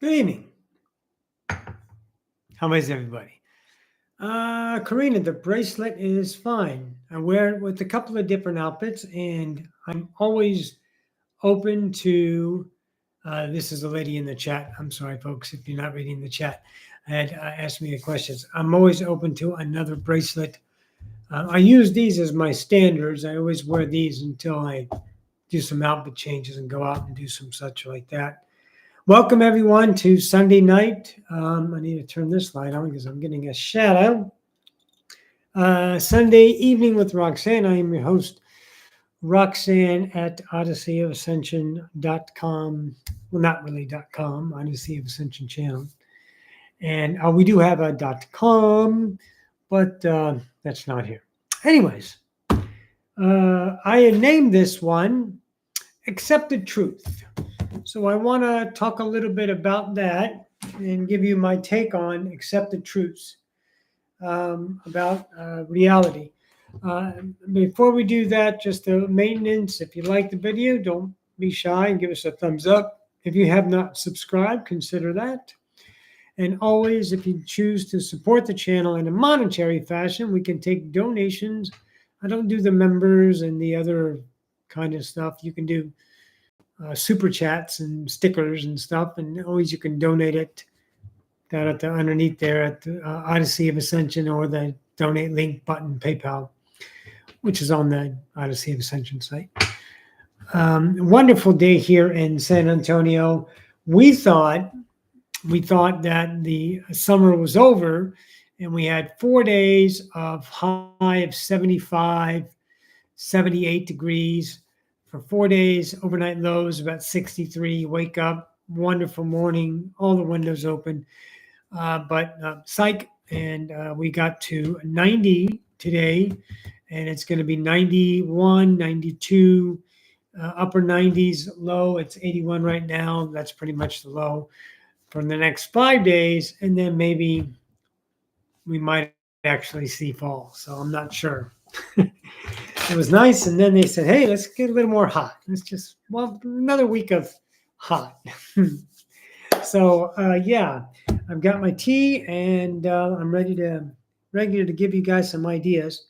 Good evening. How is everybody? Karina, the bracelet is fine. I wear it with a couple of different outfits, and I'm always open to. This is a lady in the chat. I'm sorry, folks, if you're not reading the chat. Had asked me the questions. I'm always open to another bracelet. I use these as my standards. I always wear these until I do some outfit changes and go out and do some such like that. Welcome, everyone, to Sunday night. I need to turn this light on because I'm getting a shadow. Sunday evening with Roxanne. I am your host, Roxanne at odysseyofascension.com. Well, not really .com, Odyssey of Ascension channel. And we do have a .com, but that's not here. Anyways, I named this one Accepted Truth. So I want to talk a little bit about that and give you my take on accepted truths about reality. Before we do that, just the maintenance. If you like the video, don't be shy and give us a thumbs up. If you have not subscribed, consider that. And always, if you choose to support the channel in a monetary fashion, we can take donations. I don't do the members and the other kind of stuff. You can do super chats and stickers and stuff, and always you can donate it down at the underneath there at the Odyssey of Ascension or the donate link button, PayPal, which is on the Odyssey of Ascension site. Wonderful day here in San Antonio. We thought that the summer was over, and we had 4 days of high of 75, 78 degrees. For 4 days, overnight lows about 63. Wake up, wonderful morning, all the windows open. But psych, and we got to 90 today, and it's going to be 91, 92, upper 90s, low. It's 81 right now. That's pretty much the low for the next 5 days, and then maybe we might actually see fall. So I'm not sure. It was nice, and then they said, hey, let's get a little more hot. Another week of hot. So yeah, I've got my tea, and I'm ready to give you guys some ideas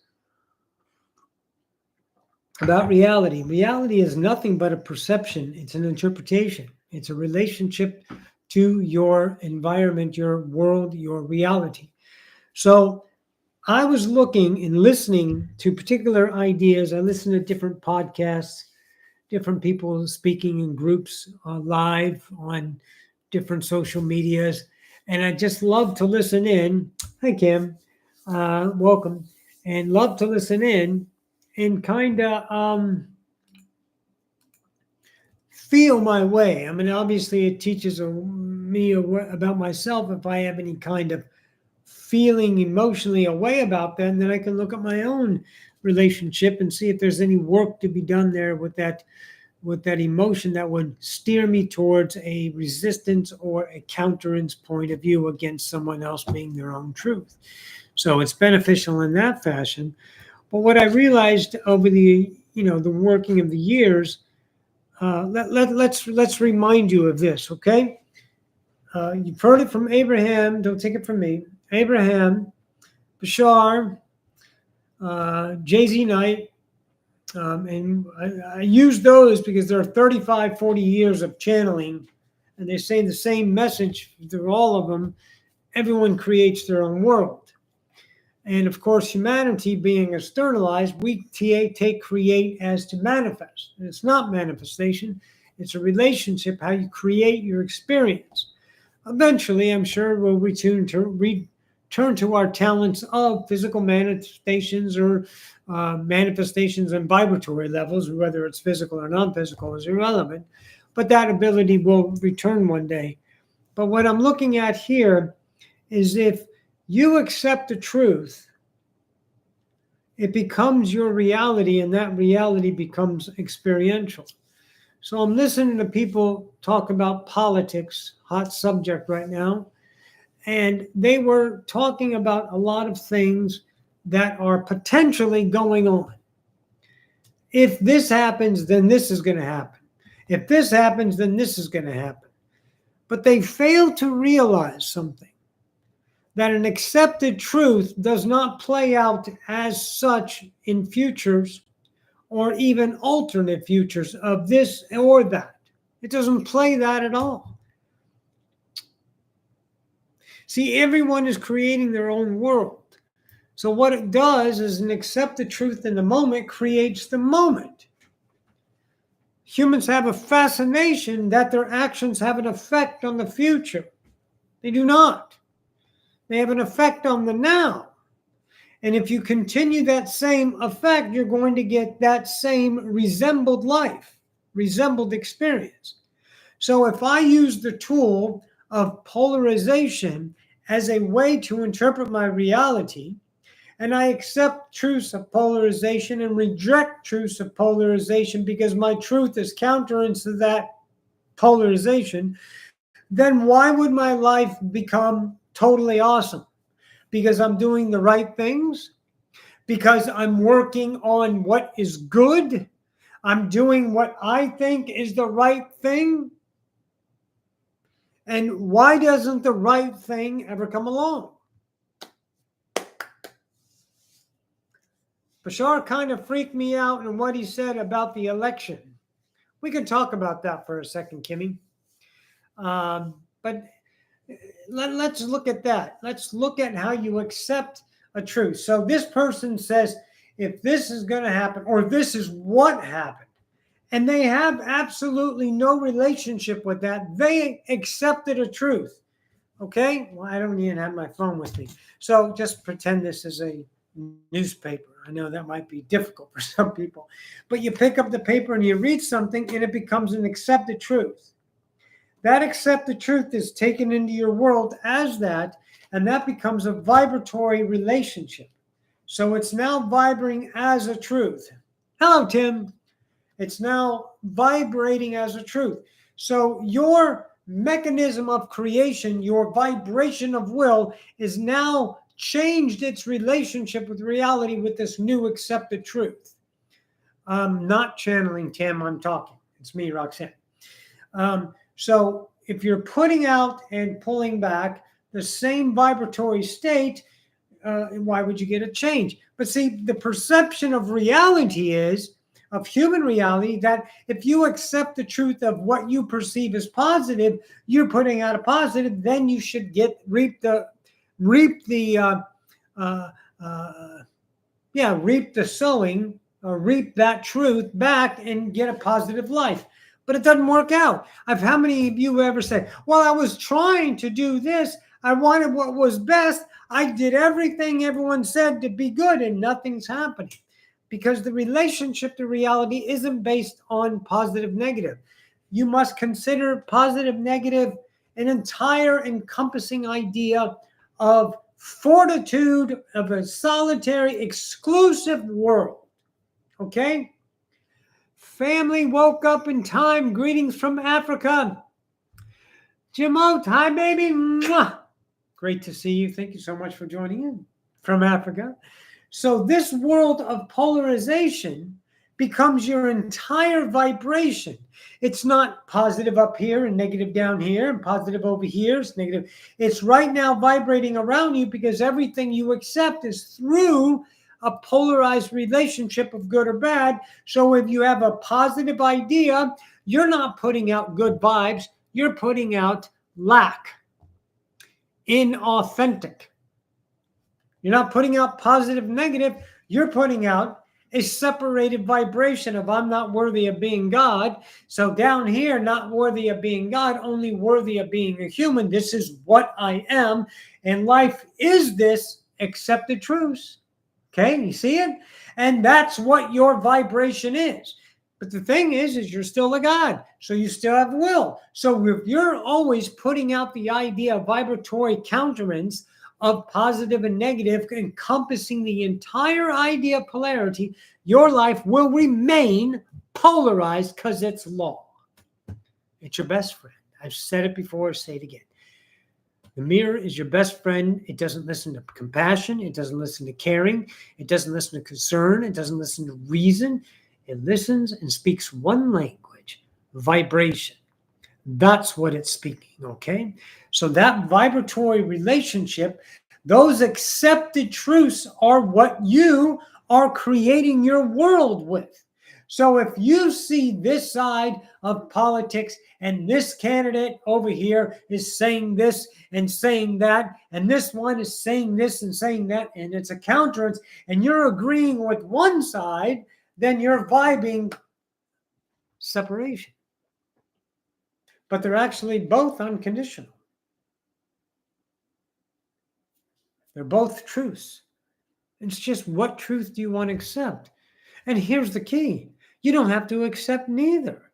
about reality. Reality is nothing but a perception. It's an interpretation. It's a relationship to your environment, your world, your reality. So I was looking and listening to particular ideas. I listened to different podcasts, different people speaking in groups live on different social medias. And I just love to listen in. Hi, Kim. Welcome. And love to listen in and kind of feel my way. I mean, obviously, it teaches me about myself if I have any kind of feeling emotionally a way about that, and then I can look at my own relationship and see if there's any work to be done there with that emotion that would steer me towards a resistance or a counterance point of view against someone else being their own truth. So it's beneficial in that fashion. But what I realized over the working of the years, let's remind you of this, okay? You've heard it from Abraham. Don't take it from me. Abraham, Bashar, Jay-Z Knight, and I use those because there are 35, 40 years of channeling, and they say the same message through all of them. Everyone creates their own world. And of course, humanity being externalized, we take create as to manifest. And it's not manifestation. It's a relationship, how you create your experience. Eventually, I'm sure we'll return to our talents of physical manifestations or manifestations on vibratory levels, whether it's physical or non-physical is irrelevant. But that ability will return one day. But what I'm looking at here is if you accept the truth, it becomes your reality, and that reality becomes experiential. So I'm listening to people talk about politics, hot subject right now, and they were talking about a lot of things that are potentially going on. If this happens, then this is going to happen. If this happens, then this is going to happen. But they fail to realize something, that an accepted truth does not play out as such in futures or even alternate futures of this or that. It doesn't play that at all. See, everyone is creating their own world. So what it does is an accepted truth in the moment creates the moment. Humans have a fascination that their actions have an effect on the future. They do not. They have an effect on the now. And if you continue that same effect, you're going to get that same resembled life, resembled experience. So if I use the tool of polarization as a way to interpret my reality, and I accept truths of polarization and reject truths of polarization because my truth is counter to that polarization, then why would my life become totally awesome? Because I'm doing the right things? Because I'm working on what is good? I'm doing what I think is the right thing? And why doesn't the right thing ever come along? Bashar kind of freaked me out in what he said about the election. We can talk about that for a second, Kimmy. But let's look at that. Let's look at how you accept a truth. So this person says, if this is going to happen, or this is what happened, and they have absolutely no relationship with that, they accepted a truth. Okay? Well, I don't even have my phone with me. So just pretend this is a newspaper. I know that might be difficult for some people, but you pick up the paper and you read something and it becomes an accepted truth. That accepted truth is taken into your world as that, and that becomes a vibratory relationship. So it's now vibrating as a truth. Hello, Tim. It's now vibrating as a truth. So your mechanism of creation, your vibration of will, is now changed its relationship with reality with this new accepted truth. I'm not channeling Tim, I'm talking. It's me, Roxanne. So if you're putting out and pulling back the same vibratory state, why would you get a change? But see, the perception of reality is, of human reality, that if you accept the truth of what you perceive as positive, you're putting out a positive, then you should reap the sowing, or reap that truth back and get a positive life. But it doesn't work out. How many of you ever say, well, I was trying to do this. I wanted what was best. I did everything everyone said to be good, and nothing's happening. Because the relationship to reality isn't based on positive, negative. You must consider positive, negative, an entire encompassing idea of fortitude of a solitary, exclusive world. Okay? Family woke up in time. Greetings from Africa. Jimot, hi, baby. Mwah. Great to see you. Thank you so much for joining in from Africa. So this world of polarization becomes your entire vibration. It's not positive up here and negative down here and positive over here is negative. It's right now vibrating around you because everything you accept is through a polarized relationship of good or bad. So if you have a positive idea, you're not putting out good vibes. You're putting out lack, inauthentic. You're not putting out positive, negative. You're putting out a separated vibration of I'm not worthy of being God. So down here, not worthy of being God, only worthy of being a human. This is what I am. And life is this accepted truth. Okay, you see it? And that's what your vibration is. But the thing is you're still a God. So you still have will. So if you're always putting out the idea of vibratory counterance of positive and negative, encompassing the entire idea of polarity, your life will remain polarized because it's law. It's your best friend. I've said it before, say it again. The mirror is your best friend. It doesn't listen to compassion. It doesn't listen to caring. It doesn't listen to concern. It doesn't listen to reason. It listens and speaks one language, vibration. That's what it's speaking, okay? So that vibratory relationship, those accepted truths are what you are creating your world with. So if you see this side of politics and this candidate over here is saying this and saying that, and this one is saying this and saying that, and it's a counterance, and you're agreeing with one side, then you're vibing separation. But they're actually both unconditional. They're both truths. It's just what truth do you want to accept? And here's the key. You don't have to accept neither.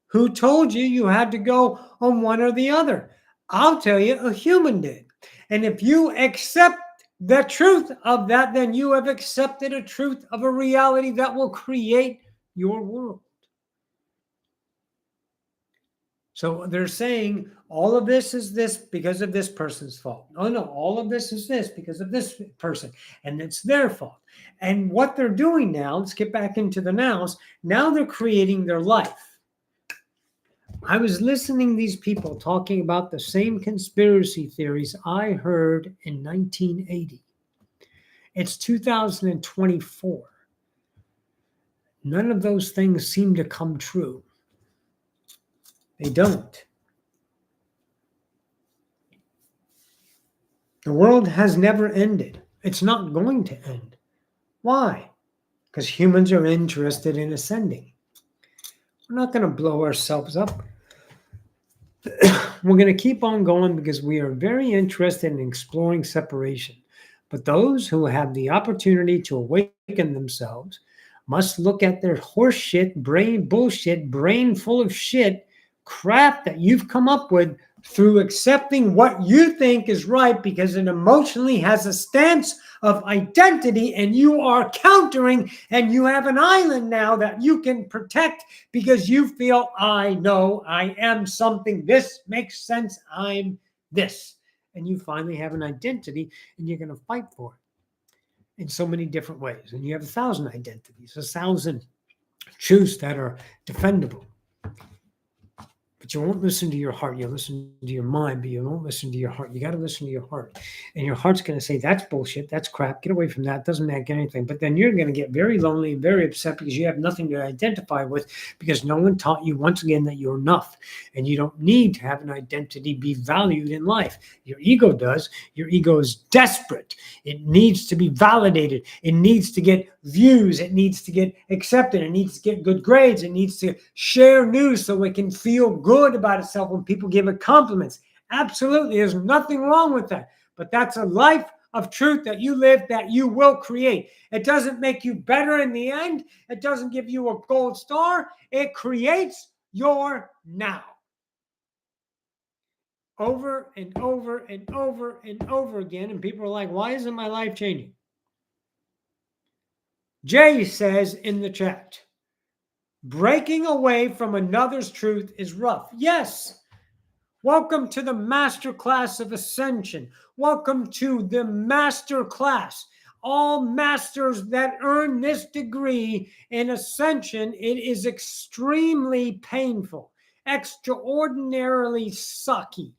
Who told you you had to go on one or the other? I'll tell you, a human did. And if you accept the truth of that, then you have accepted a truth of a reality that will create your world. So they're saying all of this is this because of this person's fault. Oh, no, all of this is this because of this person, and it's their fault. And what they're doing now, let's get back into the nows, now they're creating their life. I was listening to these people talking about the same conspiracy theories I heard in 1980. It's 2024. None of those things seem to come true. They don't. The world has never ended. It's not going to end. Why? Because humans are interested in ascending. We're not going to blow ourselves up. We're going to keep on going because we are very interested in exploring separation. But those who have the opportunity to awaken themselves must look at their horse shit, brain bullshit, brain full of shit, crap that you've come up with through accepting what you think is right because it emotionally has a stance of identity and you are countering and you have an island now that you can protect because you feel, I know I am something. This makes sense. I'm this. And you finally have an identity and you're going to fight for it in so many different ways. And you have 1,000 identities, 1,000 truths that are defendable. But you won't listen to your heart. You'll listen to your mind, but you won't listen to your heart. You got to listen to your heart. And your heart's going to say, that's bullshit. That's crap. Get away from that. It doesn't make anything. But then you're going to get very lonely and very upset because you have nothing to identify with because no one taught you once again that you're enough. And you don't need to have an identity be valued in life. Your ego does. Your ego is desperate. It needs to be validated. It needs to get views. It needs to get accepted. It needs to get good grades. It needs to share news so it can feel good about itself when people give it compliments. Absolutely. There's nothing wrong with that. But that's a life of truth that you live that you will create. It doesn't make you better in the end. It doesn't give you a gold star. It creates your now. Over and over and over and over again. And people are like, why isn't my life changing? Jay says in the chat, breaking away from another's truth is rough. Yes. Welcome to the master class of Ascension. Welcome to the master class. All masters that earn this degree in Ascension, it is extremely painful, extraordinarily sucky.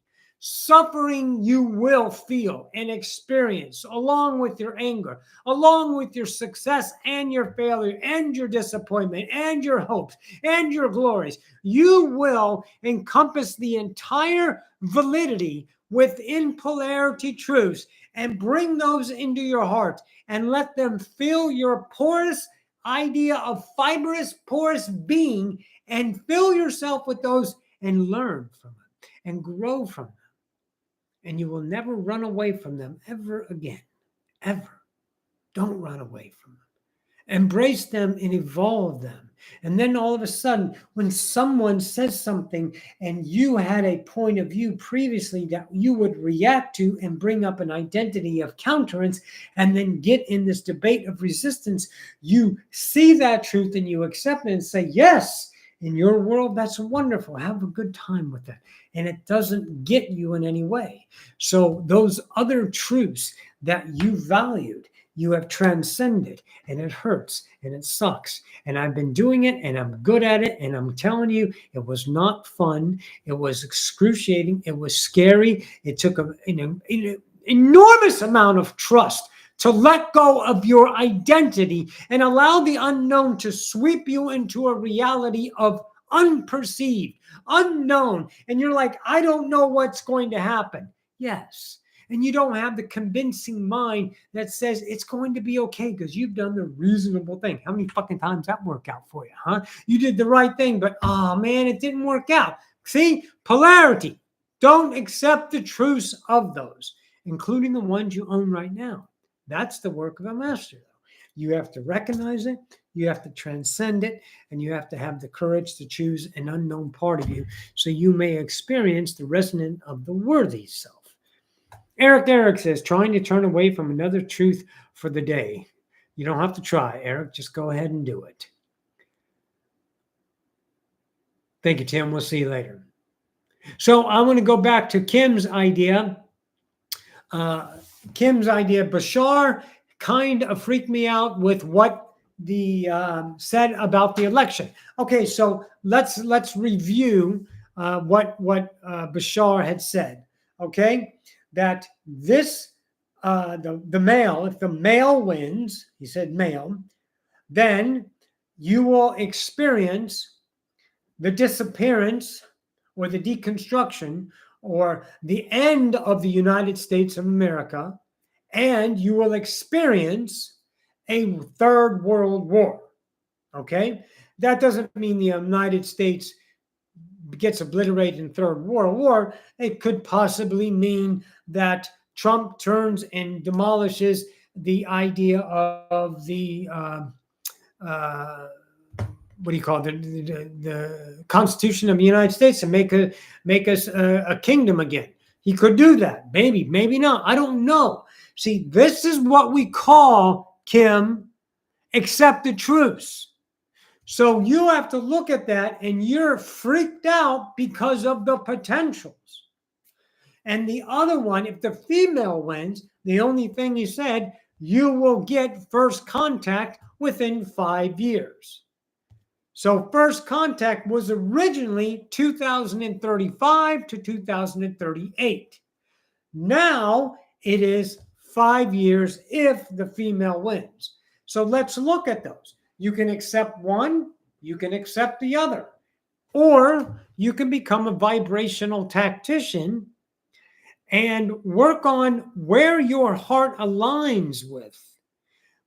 Suffering you will feel and experience along with your anger, along with your success and your failure and your disappointment and your hopes and your glories. You will encompass the entire validity within polarity truths and bring those into your heart and let them fill your porous idea of fibrous, porous being and fill yourself with those and learn from them and grow from them. And you will never run away from them ever again. Ever. Don't run away from them. Embrace them and evolve them. And then all of a sudden, when someone says something and you had a point of view previously that you would react to and bring up an identity of counterance and then get in this debate of resistance, you see that truth and you accept it and say, yes, in your world, that's wonderful. Have a good time with that. And it doesn't get you in any way. So those other truths that you valued you have transcended, and it hurts and it sucks. And I've been doing it and I'm good at it. And I'm telling you, it was not fun. It was excruciating. It was scary. It took an enormous amount of trust to let go of your identity and allow the unknown to sweep you into a reality of unperceived, unknown. And you're like, I don't know what's going to happen. Yes. And you don't have the convincing mind that says it's going to be okay because you've done the reasonable thing. How many fucking times that work out for you, huh? You did the right thing, but oh man, it didn't work out. See, polarity. Don't accept the truths of those, including the ones you own right now. That's the work of a master. You have to recognize it, you have to transcend it, and you have to have the courage to choose an unknown part of you so you may experience the resonance of the worthy self. Eric says, trying to turn away from another truth for the day. You don't have to try, Eric. Just go ahead and do it. Thank you, Tim. We'll see you later. So I want to go back to Kim's idea. Bashar kind of freaked me out with what the said about the election. Okay, so let's review what Bashar had said. Okay. That this, the male, if the male wins, he said male, then you will experience the disappearance or the deconstruction or the end of the United States of America, and you will experience a third world war. Okay? That doesn't mean the United States gets obliterated in Third World War. It could possibly mean that Trump turns and demolishes the idea of the what do you call it? The Constitution of the United States and make us a kingdom again. He could do that. Maybe not. I don't know. See, this is what we call, Kim, accept the truths. So you have to look at that, and you're freaked out because of the potentials. And the other one, if the female wins, the only thing he said, you will get first contact within 5 years. So first contact was originally 2035 to 2038. Now it is 5 years if the female wins. So let's look at those. You can accept one, you can accept the other. Or you can become a vibrational tactician and work on where your heart aligns with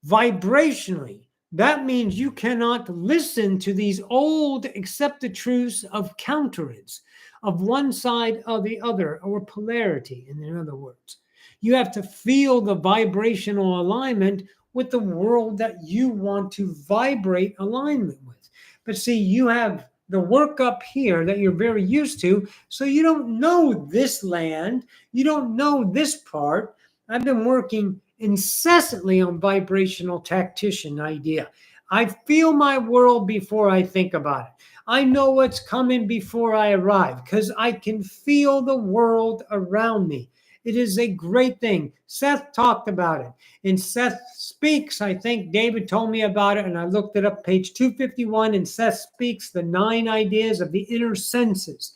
vibrationally. That means you cannot listen to these old accepted truths of counterance, of one side or the other, or polarity, in other words. You have to feel the vibrational alignment with the world that you want to vibrate alignment with. But see, you have the work up here that you're very used to, so you don't know this land, you don't know this part. I've been working incessantly on vibrational tactician idea. I feel my world before I think about it. I know what's coming before I arrive because I can feel the world around me. It is a great thing. Seth talked about it. In Seth Speaks, I think David told me about it, and I looked it up, page 251, in Seth Speaks, the 9 ideas of the inner senses.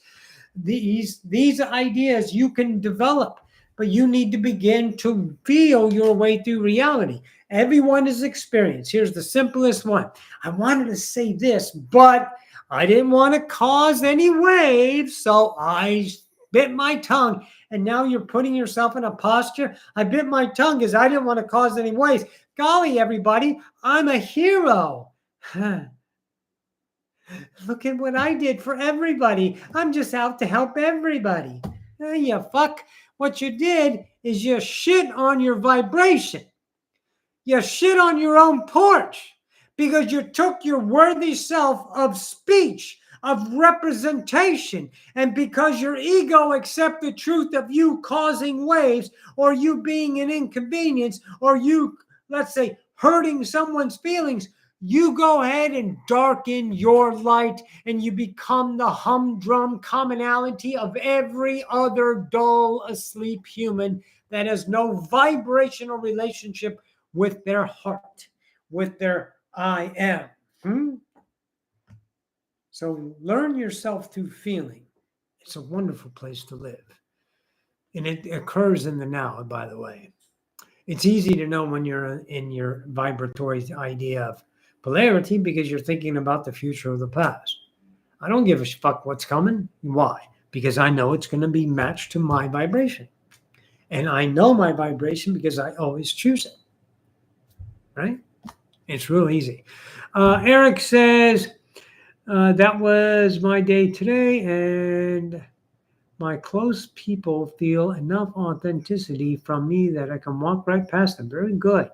These ideas you can develop, but you need to begin to feel your way through reality. Everyone has experienced. Here's the simplest one. I wanted to say this, but I didn't want to cause any waves, so I bit my tongue. And now you're putting yourself in a posture. I bit my tongue because I didn't want to cause any waves. Golly, everybody, I'm a hero. Look at what I did for everybody. I'm just out to help everybody. You fuck. What you did is you shit on your vibration. You shit on your own porch because you took your worthy self of speech, of representation, and because your ego accepts the truth of you causing waves or you being an inconvenience or you, let's say, hurting someone's feelings, you go ahead and darken your light and you become the humdrum commonality of every other dull, asleep human that has no vibrational relationship with their heart, with their I am. So learn yourself through feeling. It's a wonderful place to live. And it occurs in the now, by the way. It's easy to know when you're in your vibratory idea of polarity because you're thinking about the future or the past. I don't give a fuck what's coming. Why? Because I know it's going to be matched to my vibration. And I know my vibration because I always choose it. Right? It's real easy. Eric says, that was my day today, and my close people feel enough authenticity from me that I can walk right past them. Very good.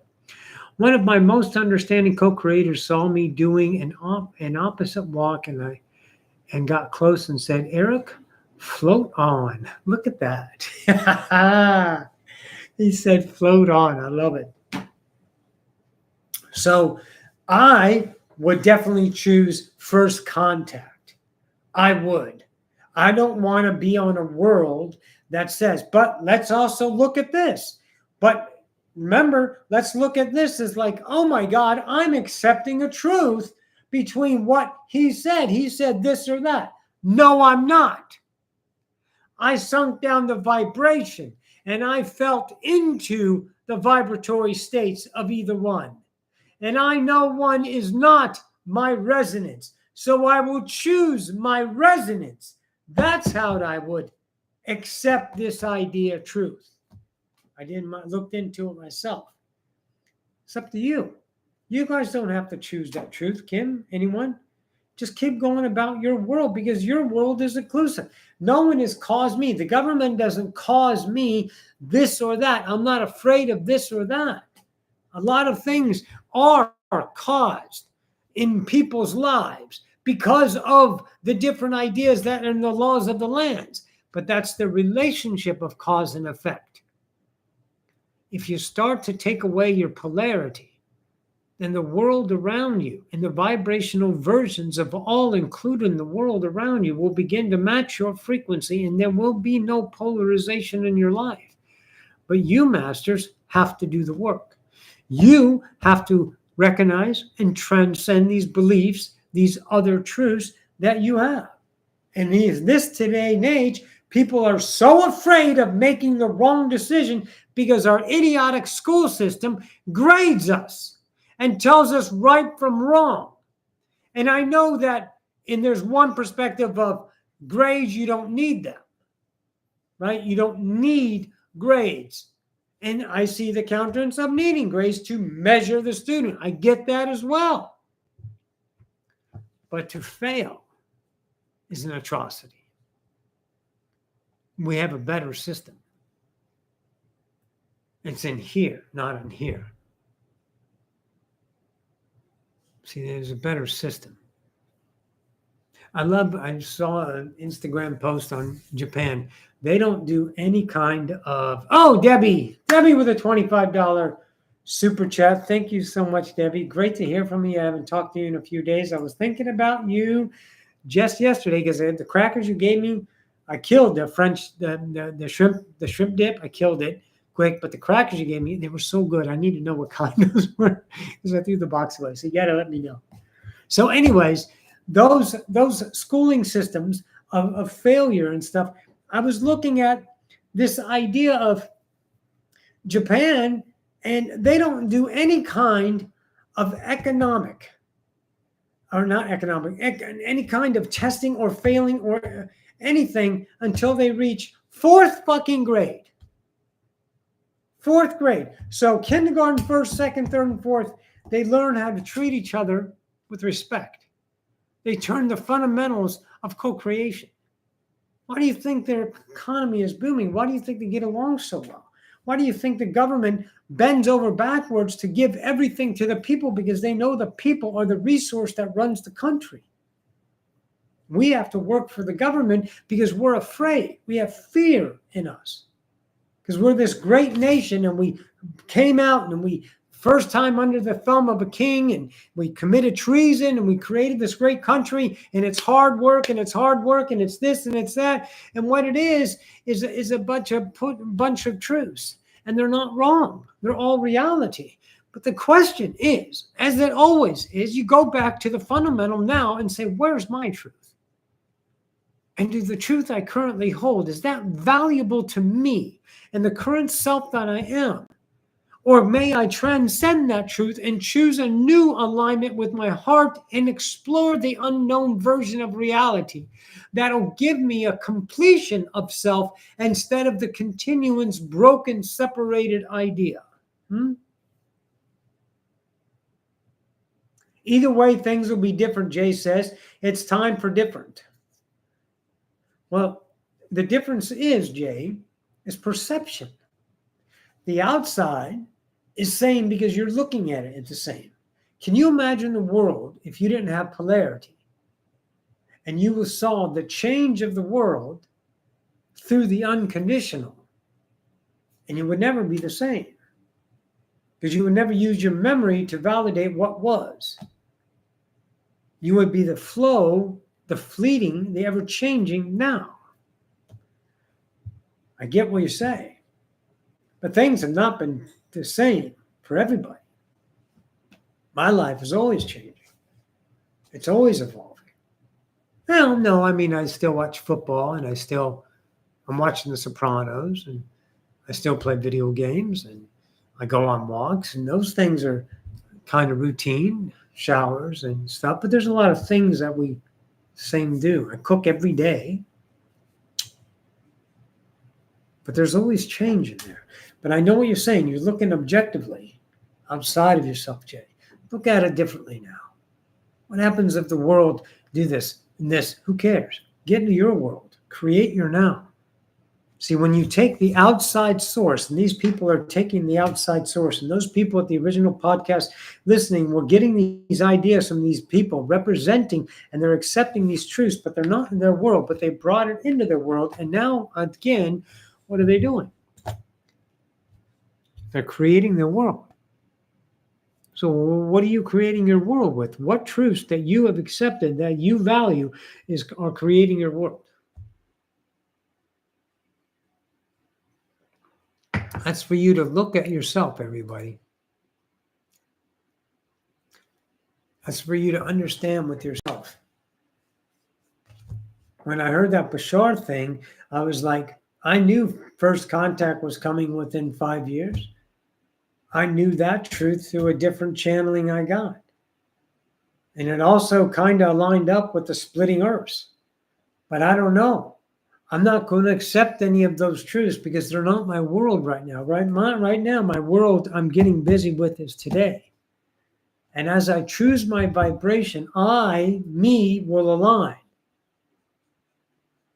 One of my most understanding co-creators saw me doing an opposite walk, and got close and said, Eric, float on. Look at that. He said, float on. I love it. So I would definitely choose first contact. I would. I don't want to be on a world that says, but let's also look at this. But remember, let's look at this as like, oh my God, I'm accepting a truth between what he said. He said this or that. No, I'm not. I sunk down the vibration and I felt into the vibratory states of either one. And I know one is not my resonance. So I will choose my resonance. That's how I would accept this idea of truth. I looked into it myself. It's up to you. You guys don't have to choose that truth. Kim, anyone? Just keep going about your world because your world is inclusive. No one has caused me. The government doesn't cause me this or that. I'm not afraid of this or that. A lot of things are caused in people's lives because of the different ideas that are in the laws of the lands. But that's the relationship of cause and effect. If you start to take away your polarity, then the world around you and the vibrational versions of all included in the world around you will begin to match your frequency, and there will be no polarization in your life. But you, masters, have to do the work. You have to recognize and transcend these beliefs, these other truths that you have. And in this today and age, people are so afraid of making the wrong decision because our idiotic school system grades us and tells us right from wrong. And I know that there's one perspective of grades, you don't need them, right? You don't need grades. And I see the countenance of needing grades to measure the student. I get that as well. But to fail is an atrocity. We have a better system. It's in here, not in here. See, there's a better system. I saw an Instagram post on Japan. They don't do any kind of, Debbie with a $25 super chat. Thank you so much, Debbie. Great to hear from you. I haven't talked to you in a few days. I was thinking about you just yesterday because the crackers you gave me, I killed the the shrimp dip. I killed it quick, but the crackers you gave me, they were so good. I need to know what kind those were because I threw the box away. So you got to let me know. So anyways, those schooling systems of failure and stuff, I was looking at this idea of Japan, and they don't do any kind of any kind of testing or failing or anything until they reach fourth fucking grade. Fourth grade. So kindergarten, first, second, third, and fourth, they learn how to treat each other with respect. They turn the fundamentals of co-creation. Why do you think their economy is booming? Why do you think they get along so well? Why do you think the government bends over backwards to give everything to the people? Because they know the people are the resource that runs the country. We have to work for the government because we're afraid. We have fear in us. Because we're this great nation and we came out and we first time under the thumb of a king and we committed treason and we created this great country and it's hard work and it's this and it's that. And what it is a bunch of truths. And they're not wrong. They're all reality. But the question is, as it always is, you go back to the fundamental now and say, where's my truth? And do the truth I currently hold, is that valuable to me and the current self that I am? Or may I transcend that truth and choose a new alignment with my heart and explore the unknown version of reality that'll give me a completion of self instead of the continuance, broken, separated idea? Either way, things will be different, Jay says. It's time for different. Well, the difference is, Jay, is perception. The outside is same because you're looking at it, it's the same. Can you imagine the world if you didn't have polarity and you saw the change of the world through the unconditional, and you would never be the same because you would never use your memory to validate what was. You would be the flow, the fleeting, the ever-changing now. I get what you say, but things have not been the same for everybody. My life is always changing. It's always evolving. Well, no, I mean, I still watch football and I'm watching The Sopranos and I still play video games and I go on walks, and those things are kind of routine, showers and stuff. But there's a lot of things that we same do. I cook every day, but there's always change in there. But I know what you're saying. You're looking objectively outside of yourself, Jay. Look at it differently now. What happens if the world do this and this? Who cares? Get into your world. Create your now. See, when you take the outside source, and these people are taking the outside source, and those people at the original podcast listening were getting these ideas from these people representing, and they're accepting these truths, but they're not in their world, but they brought it into their world. And now, again, what are they doing? They're creating their world. So what are you creating your world with? What truths that you have accepted, that you value, are creating your world? That's for you to look at yourself, everybody. That's for you to understand with yourself. When I heard that Bashar thing, I was like, I knew first contact was coming within 5 years. I knew that truth through a different channeling I got. And it also kind of lined up with the splitting earths. But I don't know. I'm not going to accept any of those truths because they're not my world right now. Right now, my world I'm getting busy with is today. And as I choose my vibration, me will align.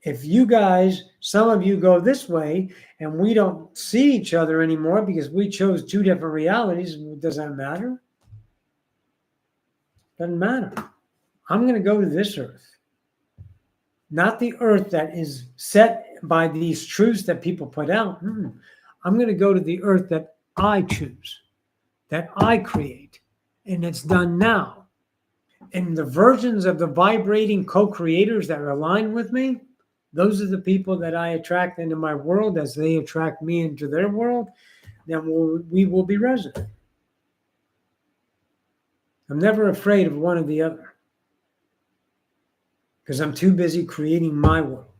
If you guys, some of you go this way and we don't see each other anymore because we chose two different realities, does that matter? Doesn't matter. I'm going to go to this earth. Not the earth that is set by these truths that people put out. I'm going to go to the earth that I choose, that I create, and it's done now. And the versions of the vibrating co-creators that are aligned with me, those are the people that I attract into my world as they attract me into their world, then we will be resonant. I'm never afraid of one or the other because I'm too busy creating my world.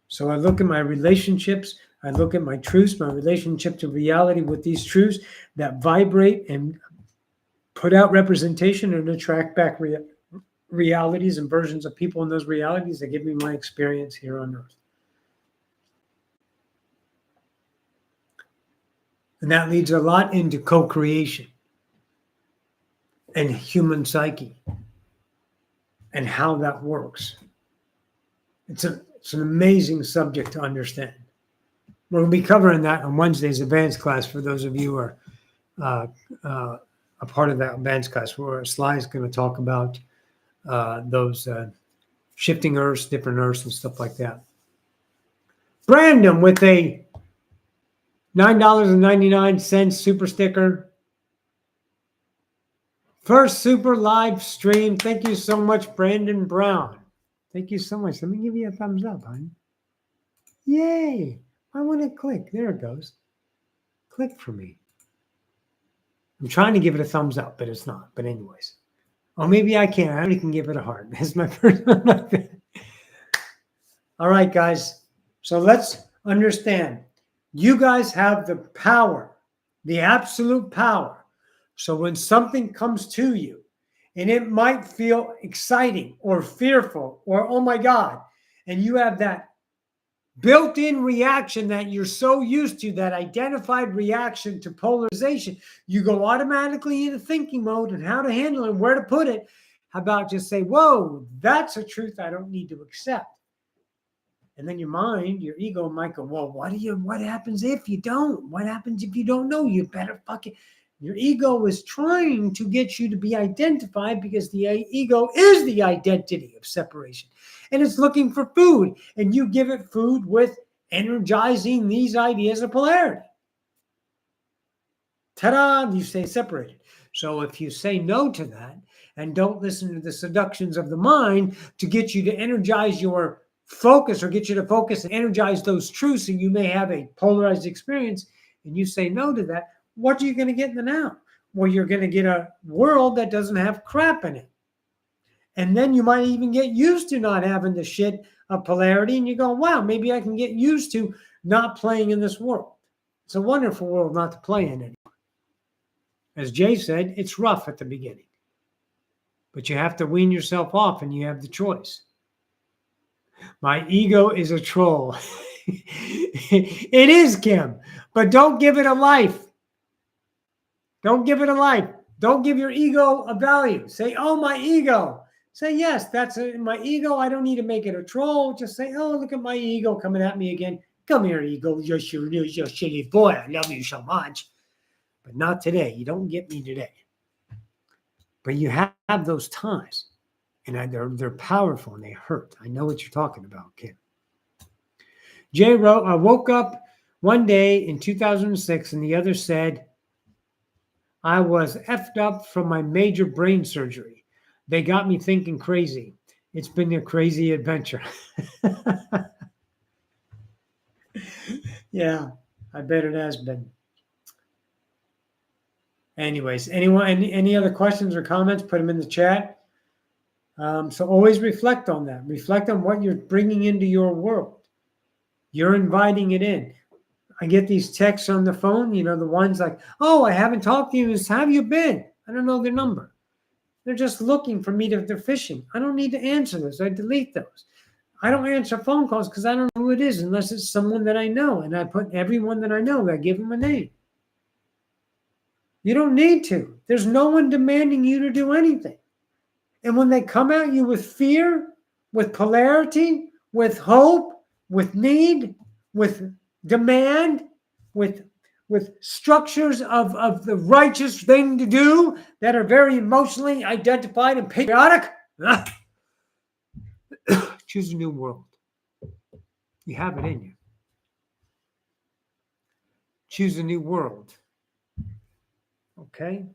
So I look at my relationships, I look at my truths, my relationship to reality with these truths that vibrate and put out representation and attract back realities and versions of people in those realities that give me my experience here on earth. And that leads a lot into co-creation and human psyche and how that works. It's an amazing subject to understand. We'll be covering that on Wednesday's advanced class for those of you who are a part of that advanced class, where Sly is going to talk about those shifting earths, different earths, and stuff like that. Brandon with a $9.99 super sticker. First super live stream. Thank you so much, Brandon Brown. Thank you so much. Let me give you a thumbs up, honey. Yay. I want to click. There it goes. Click for me. I'm trying to give it a thumbs up, but it's not. But anyways. Oh, maybe I can. I only can give it a heart. That's my first one. All right, guys. So let's understand. You guys have the power, the absolute power. So when something comes to you, and it might feel exciting or fearful or, oh my God, and you have that built-in reaction that you're so used to, that identified reaction to polarization, you go automatically into thinking mode and how to handle it and where to put it. How about just say, whoa, that's a truth I don't need to accept. And then your mind, your ego might go, well, what happens if you don't? What happens if you don't know? You better fucking... Your ego is trying to get you to be identified, because the ego is the identity of separation. And it's looking for food. And you give it food with energizing these ideas of polarity. Ta-da! You stay separated. So if you say no to that and don't listen to the seductions of the mind to get you to energize your focus, or get you to focus and energize those truths, and you may have a polarized experience, and you say no to that, what are you going to get in the now? Well, you're going to get a world that doesn't have crap in it. And then you might even get used to not having the shit of polarity, and you go, wow, maybe I can get used to not playing in this world. It's a wonderful world not to play in anymore. As Jay said, it's rough at the beginning, but you have to wean yourself off, and you have the choice. My ego is a troll. It is, Kim, but don't give it a life. Don't give it a life. Don't give your ego a value. Say, oh, my ego. Say, yes, that's my ego. I don't need to make it a troll. Just say, oh, look at my ego coming at me again. Come here, ego. You're shitty boy. I love you so much. But not today. You don't get me today. But you have those times. And they're powerful and they hurt. I know what you're talking about, Kim. Jay wrote, I woke up one day in 2006 and the other said, I was effed up from my major brain surgery. They got me thinking crazy. It's been a crazy adventure. Yeah, I bet it has been. Anyways, any other questions or comments, put them in the chat. So always reflect on that. Reflect on what you're bringing into your world. You're inviting it in. I get these texts on the phone, the ones like, oh, I haven't talked to you. How have you been? I don't know their number. They're just looking for me they're fishing. I don't need to answer those. I delete those. I don't answer phone calls because I don't know who it is unless it's someone that I know. And I put everyone that I know, I give them a name. You don't need to. There's no one demanding you to do anything. And when they come at you with fear, with polarity, with hope, with need, with demand, with structures of the righteous thing to do that are very emotionally identified and patriotic, choose a new world. You have it in you. Choose a new world. Okay?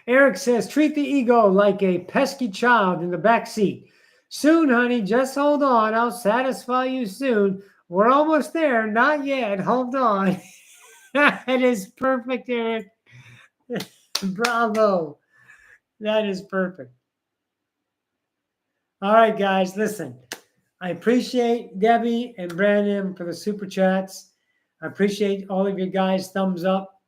Eric says, treat the ego like a pesky child in the back seat. Soon, honey, just hold on. I'll satisfy you soon. We're almost there. Not yet. Hold on. That is perfect, Eric. Bravo. That is perfect. All right, guys, listen. I appreciate Debbie and Brandon for the super chats. I appreciate all of you guys' thumbs up.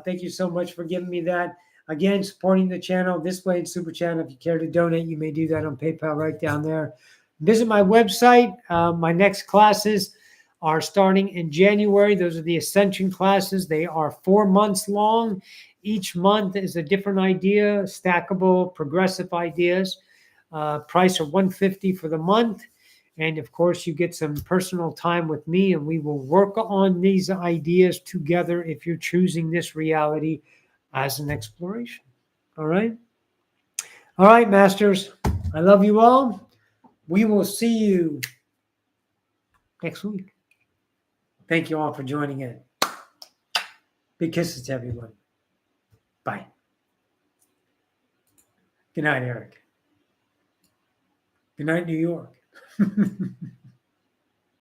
Thank you so much for giving me that. Again, supporting the channel this way in Super Chat. If you care to donate, you may do that on PayPal right down there. Visit my website. My next classes are starting in January. Those are the Ascension classes. They are 4 months long. Each month is a different idea, stackable, progressive ideas. Price of $150 for the month. And of course, you get some personal time with me, and we will work on these ideas together if you're choosing this reality as an exploration. All right? All right, masters. I love you all. We will see you next week. Thank you all for joining in. Big kisses to everyone. Bye. Good night, Eric. Good night, New York.